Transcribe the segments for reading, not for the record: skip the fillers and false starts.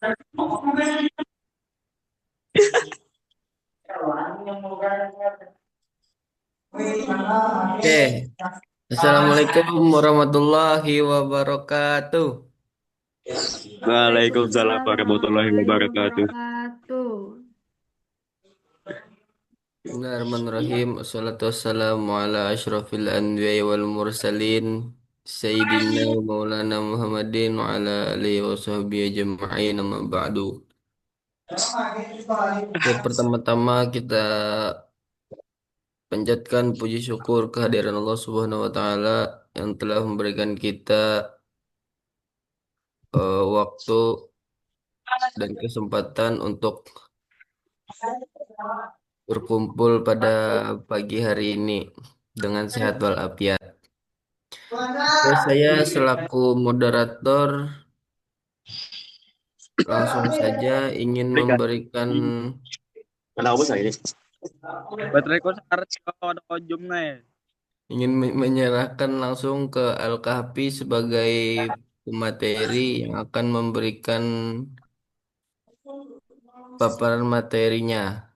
Oke, Assalamualaikum warahmatullahi wabarakatuh. Waalaikumsalam Waalaikumsalam warahmatullahi warahmatullahi wabarakatuh. wabarakatuh. Bismillahirrahmanirrahim. Assalatu wassalamu ala asyrafil anbiya'i wal mursalin. Sayyidina Maulana Muhammadin wa ala alihi wa sahbihi ajma'in amma ba'du. Oke, pertama-tama kita panjatkan puji syukur kehadiran Allah Subhanahu wa taala yang telah memberikan kita waktu dan kesempatan untuk berkumpul pada pagi hari ini dengan sehat walafiat. Oke, saya selaku moderator langsung saja ingin memberikan Anak kamu saya ini. Baterai ko sakarat ko ada kojum na eh. menyerahkan langsung ke Al-Kahfi sebagai pemateri yang akan memberikan paparan materinya.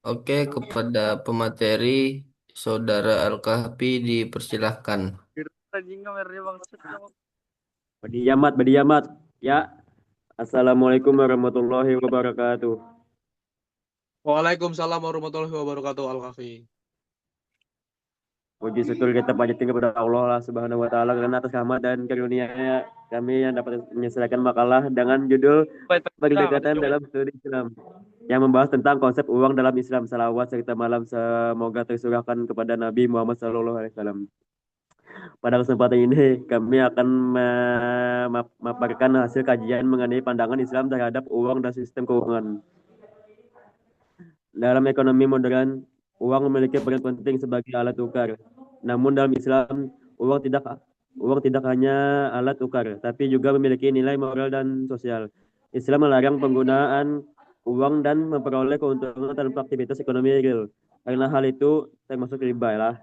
Oke, kepada pemateri Saudara Al-Kahfi dipersilahkan. Anjing ka meron yung maksud ko. Badiamat, badiamat. Ya, Assalamualaikum warahmatullahi wabarakatuh. Waalaikumsalam warahmatullahi wabarakatuh, Al-Kafi. Puji syukur kita panjatkan kepada Allah lah Subhanahu wa taala karena atas rahmat dan karunia-Nya kami yang dapat menyelesaikan makalah dengan judul Pendekatan dalam Studi Islam yang membahas tentang konsep uang dalam Islam, salawat serta malam semoga tersurahkan kepada Nabi Muhammad SAW. Pada kesempatan ini kami akan memaparkan hasil kajian mengenai pandangan Islam terhadap uang dan sistem keuangan. Dalam ekonomi modern, uang memiliki peran penting sebagai alat tukar. Namun dalam Islam, uang tidak hanya alat tukar, tapi juga memiliki nilai moral dan sosial. Islam melarang penggunaan uang dan memperoleh keuntungan tanpa aktivitas ekonomi real. Karena hal itu termasuk riba lah.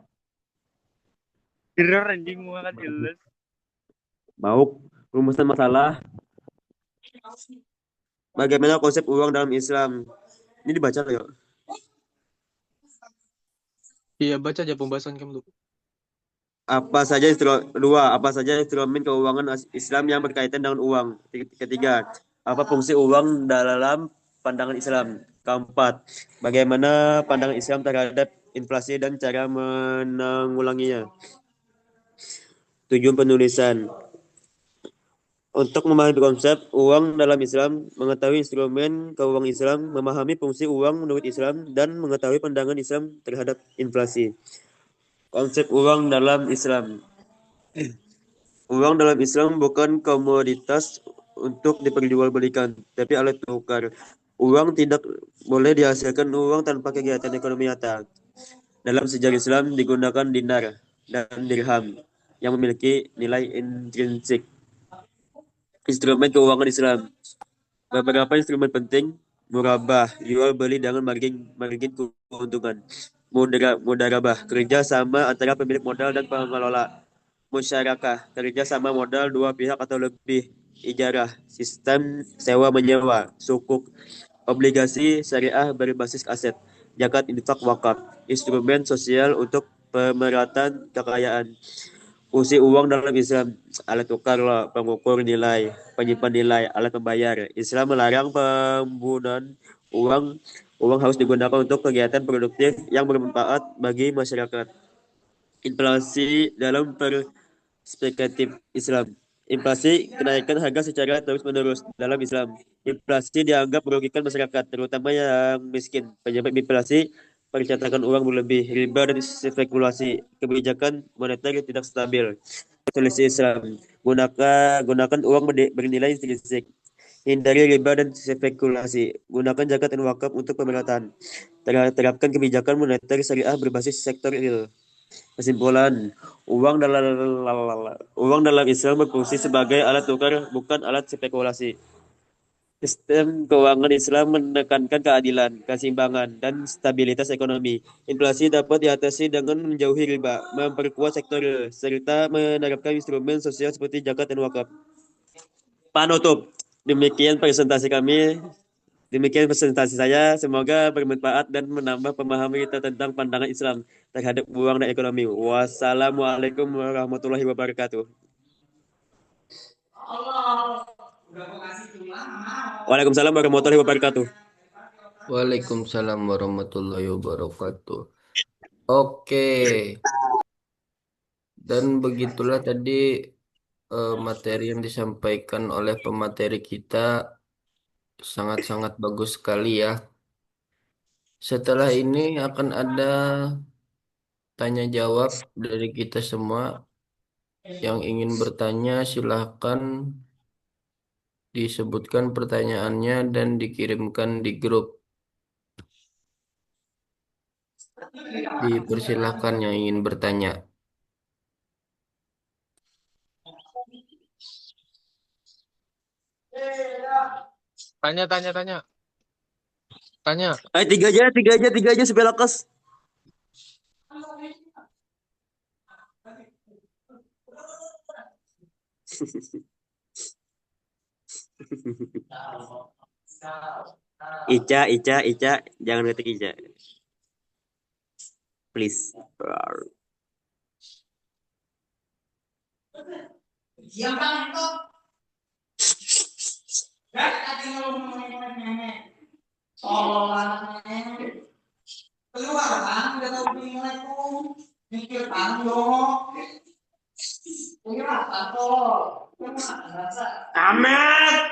Kira anjing mo ka jelas. Mau rumusan masalah bagaimana konsep uang dalam Islam? Ini dibaca ya. Iya, baca aja pembahasan kamu dulu. Apa saja instrumen keuangan Islam yang berkaitan dengan uang? Ketiga, apa fungsi uang dalam pandangan Islam? Keempat, bagaimana pandangan Islam terhadap inflasi dan cara menanggulanginya? Tujuan penulisan. Untuk memahami konsep uang dalam Islam, mengetahui instrumen keuangan Islam, memahami fungsi uang menurut Islam, dan mengetahui pandangan Islam terhadap inflasi. Konsep uang dalam Islam. Uang dalam Islam bukan komoditas untuk diperjualbelikan, tapi alat tukar. Uang tidak boleh dihasilkan uang tanpa kegiatan ekonomi nyata. Dalam sejarah Islam digunakan dinar dan dirham yang memiliki nilai intrinsik. Instrumen keuangan Islam. Beberapa instrumen penting: murabah, jual beli dengan margin margin keuntungan. Mudarabah, kerja sama antara pemilik modal dan pengelola. Musyarakah, kerja sama modal dua pihak atau lebih. Ijarah, sistem sewa menyewa. Sukuk, obligasi syariah berbasis aset. Zakat, infak, wakaf, instrumen sosial untuk pemerataan kekayaan. Fungsi uang dalam Islam: alat tukar, pengukur nilai, penyimpan nilai, alat membayar. Islam melarang penggunaan uang. Uang harus digunakan untuk kegiatan produktif yang bermanfaat bagi masyarakat. Inflasi dalam perspektif Islam. Inflasi, kenaikan harga secara terus-menerus dalam Islam. Inflasi dianggap merugikan masyarakat, terutama yang miskin. Penyebab inflasi: percetakan uang berlebih, riba dan spekulasi, kebijakan moneter yang tidak stabil. Solusi Islam: gunakan uang bernilai intrinsik. Hindari riba dan spekulasi. Gunakan zakat dan wakaf untuk pemerataan. Terapkan kebijakan moneter syariah berbasis sektor real. Kesimpulan, uang dalam Islam berfungsi sebagai alat tukar, bukan alat spekulasi. Sistem keuangan Islam menekankan keadilan, keseimbangan, dan stabilitas ekonomi. Inflasi dapat diatasi dengan menjauhi riba, memperkuat sektor real, serta menerapkan instrumen sosial seperti zakat dan wakaf. Penutup. Demikian presentasi kami. Demikian presentasi saya. Semoga bermanfaat dan menambah pemahaman kita tentang pandangan Islam terhadap uang dan ekonomi. Wassalamualaikum warahmatullahi wabarakatuh. Waalaikumsalam warahmatullahi wabarakatuh. Waalaikumsalam warahmatullahi wabarakatuh. Oke, dan begitulah tadi materi yang disampaikan oleh pemateri kita sangat-sangat bagus sekali ya. Setelah ini akan ada tanya jawab dari kita semua. Yang ingin bertanya silahkan disebutkan pertanyaannya dan dikirimkan di grup. Dipersilahkan yang ingin bertanya. Tanya, tanya, tanya. Tanya. Ayo tiga aja sebelak kos. Ica, jangan ngetik Ica, please. Amat.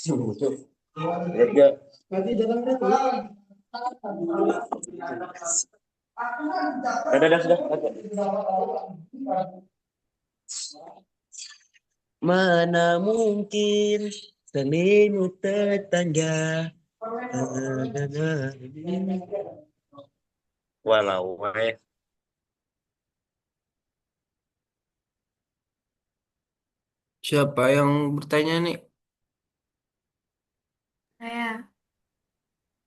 Sudah. Mana mungkin selimut tetangga. Walau, Siapa yang bertanya nih? Saya,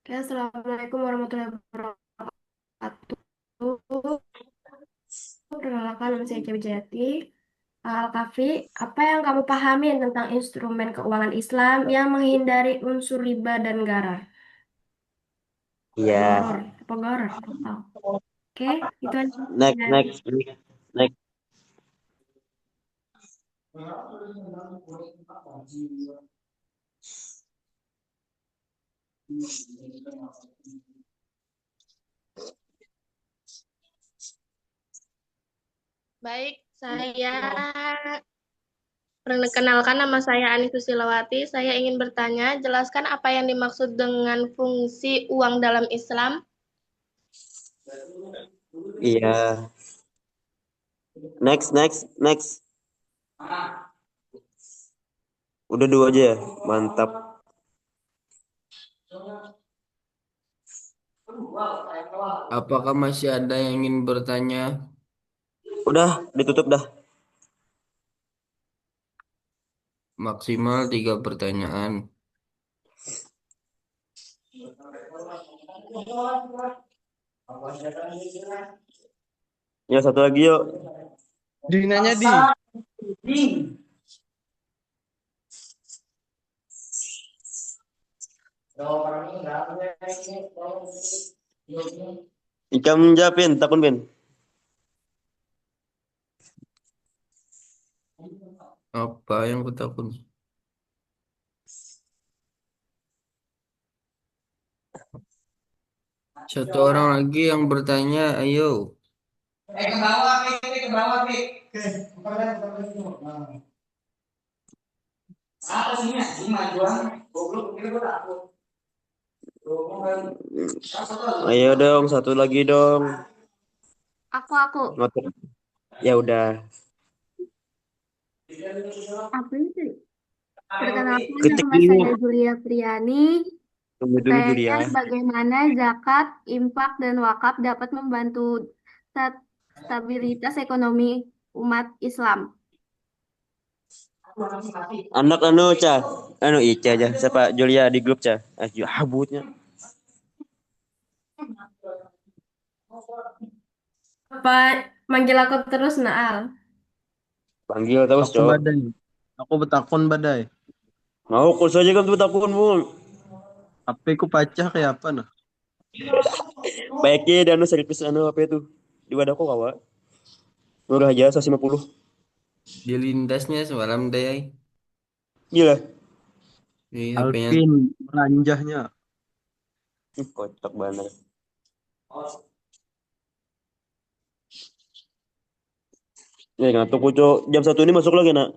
Assalamualaikum warahmatullahi wabarakatuh. Perkenalkan, nama saya Cia Wijayati. Al-Kafi, apa yang kamu pahami tentang instrumen keuangan Islam yang menghindari unsur riba dan garar? iya. Goror, apa garar? Nggak tahu. Oke, itu aja. Next. Baik, saya perkenalkan nama saya Anis Susilawati. Saya ingin bertanya, jelaskan apa yang dimaksud dengan fungsi uang dalam Islam. Iya. Next. Udah dua aja ya. Mantap. Apakah masih ada yang ingin bertanya? Udah, ditutup dah. Maksimal 3 pertanyaan. Ya, satu lagi yuk. Dinanya di. Ikam japin, takun Ben. Apa yang kutakut? Satu orang lagi yang bertanya, ayo. Ke bawah, Pik. Apa sih ini majuan? Goblok, ini gue takut. Ayo dong, satu lagi dong. Aku. Ngotot. Ya udah. Apa itu? Perkenalkan, Ketik nama dulu. saya Julia Priani. Tunggu dulu Pertanyaannya, Julia. bagaimana zakat, infak, dan wakaf dapat membantu stabilitas ekonomi umat Islam? Anak Cah. Ica aja. Siapa Julia di grup Cah. Habutnya. Apa manggil aku terus, Naal? Panggil terus, Aku Cok. badai. Aku betakon badai. Mau kau saja kan tuh takun, Bung. HP ku pecah kayak apa nah? Baiknya dan servis apa itu? Di wadahku kawa. Murah aja 150. Dilindasnya semalam deh. Gila. Di HP-nya. Alvin melanjahnya. Kocak banget. Ya ngantuk ku, Cok. Jam 1 ini masuk lagi, Nak.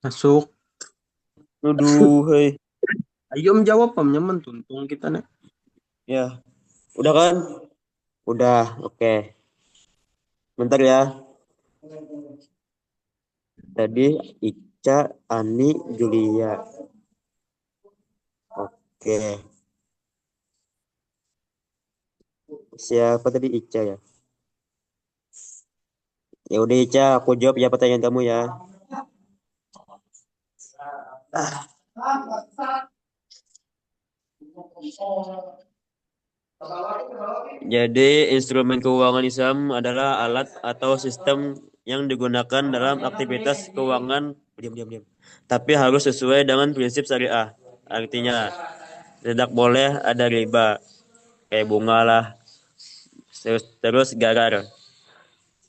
Masuk. Aduh, hei. Ayo menjawab nyaman tuntung kita nih. Ya, udah kan? Udah, oke. Bentar ya. Tadi Ica, Ani, Julia. Oke. Siapa tadi Ica ya? Ya udah Ica, aku jawab ya pertanyaan kamu ya. Jadi, instrumen keuangan Islam adalah alat atau sistem yang digunakan dalam aktivitas keuangan, diam, diam, diam. Tapi harus sesuai dengan prinsip syariah. Artinya, tidak boleh ada riba, kayak bunga lah, terus garar,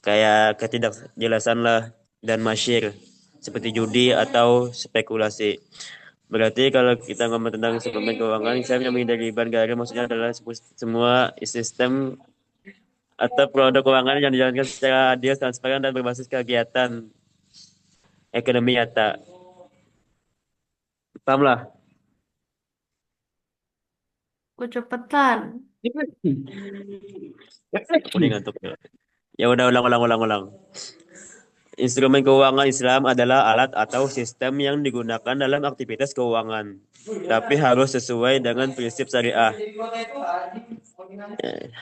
kayak ketidakjelasan lah, dan masyir, seperti judi atau spekulasi. Berarti kalau kita ngomong tentang suplemen keuangan, saya yang menghindari riba garam maksudnya adalah semua sistem atau produk keuangan yang dijalankan secara adil, transparan, dan berbasis kegiatan ekonomi nyata. Paham lah? Kecepatan. Udah ngantuk. Ya udah ulang. Instrumen keuangan Islam adalah alat atau sistem yang digunakan dalam aktivitas keuangan, tapi harus sesuai dengan prinsip syariah. Eh,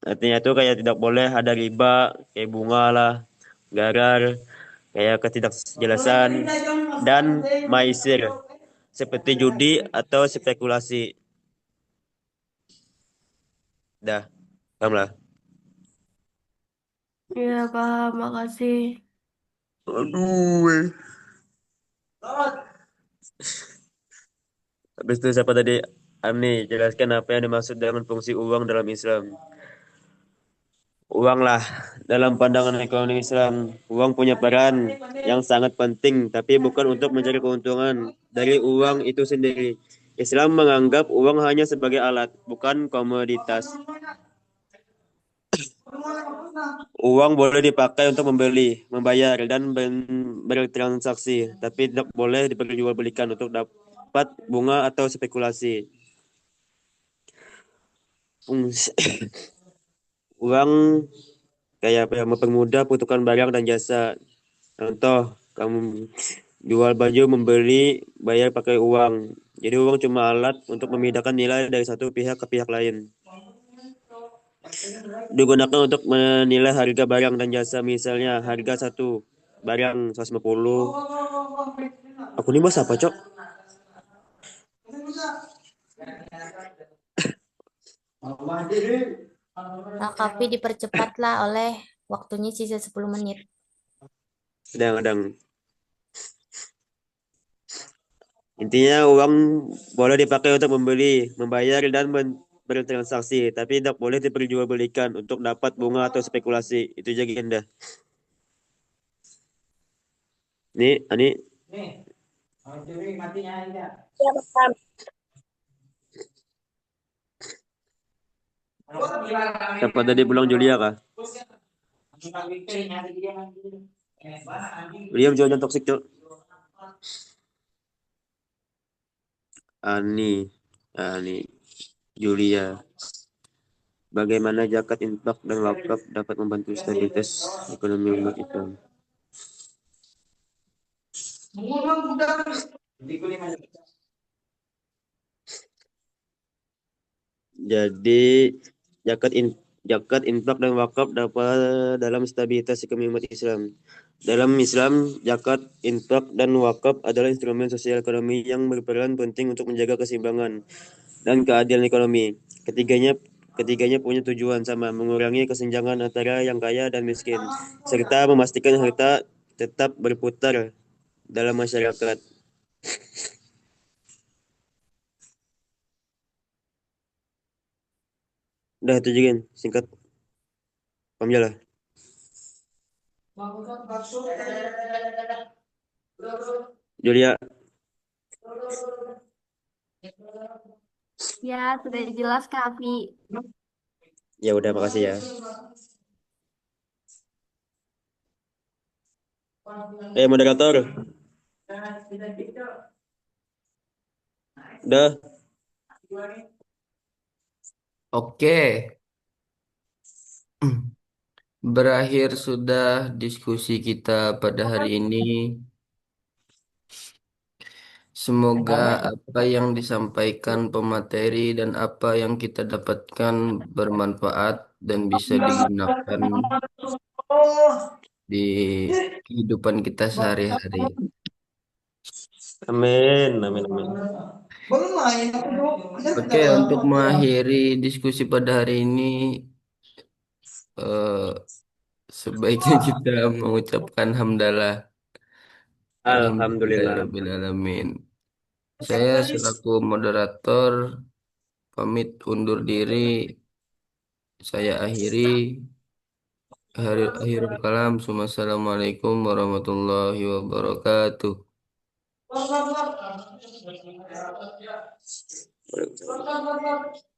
Artinya tuh kayak tidak boleh ada riba, kayak bunga lah, garar, kayak ketidakjelasan, dan maisir, seperti judi atau spekulasi. Dah, paham lah. Iya, paham. Makasih. Aduh. Habis itu siapa tadi? Ani, jelaskan apa yang dimaksud dengan fungsi uang dalam Islam. Uang lah, dalam pandangan ekonomi Islam, uang punya peran yang sangat penting, tapi bukan untuk mencari keuntungan dari uang itu sendiri. Islam menganggap uang hanya sebagai alat, bukan komoditas. Uang boleh dipakai untuk membeli, membayar, dan bertransaksi, tapi tidak boleh diperjualbelikan untuk dapat bunga atau spekulasi. Fungsi uang kayak apa ya, mempermudah pertukaran barang dan jasa. Contoh, kamu jual baju, membeli, bayar pakai uang. Jadi uang cuma alat untuk memindahkan nilai dari satu pihak ke pihak lain. Digunakan untuk menilai harga barang dan jasa, misalnya harga satu barang 150. Aku nih bahas apa, Cok? Tapi dipercepatlah oleh waktunya sisa 10 menit. Sedang-sedang. Intinya uang boleh dipakai untuk membeli, membayar, dan bertransaksi, tapi tidak boleh diperjualbelikan untuk dapat bunga atau spekulasi. Itu aja agenda. Ani, Ya, paham. siapa tadi pulang Julia kah? William jangan toksik, Cok. Ani, Julia. Bagaimana zakat, infak, dan wakaf dapat membantu stabilitas ekonomi umat Islam? Jadi zakat, infak dan wakaf dapat dalam stabilitas ekonomi umat Islam. Dalam Islam, zakat, infak dan wakaf adalah instrumen sosial ekonomi yang berperan penting untuk menjaga keseimbangan dan keadilan ekonomi. Ketiganya ketiganya punya tujuan sama, mengurangi kesenjangan antara yang kaya dan miskin, serta memastikan harta tetap berputar dalam masyarakat. Udah itu juga singkat, paham lah. Julia, Ya, sudah jelas Kak Afi. ya udah makasih ya. Moderator, udah. Oke, berakhir sudah diskusi kita pada hari ini. Semoga apa yang disampaikan pemateri dan apa yang kita dapatkan bermanfaat dan bisa digunakan di kehidupan kita sehari-hari. Amin, amin, amin. Oke, untuk mengakhiri diskusi pada hari ini, eh, sebaiknya kita mengucapkan hamdalah. Alhamdulillah. Alhamdulillahirrabbilalamin. Saya selaku moderator pamit undur diri. Saya akhiri. Akhirul kalam. Assalamualaikum warahmatullahi wabarakatuh.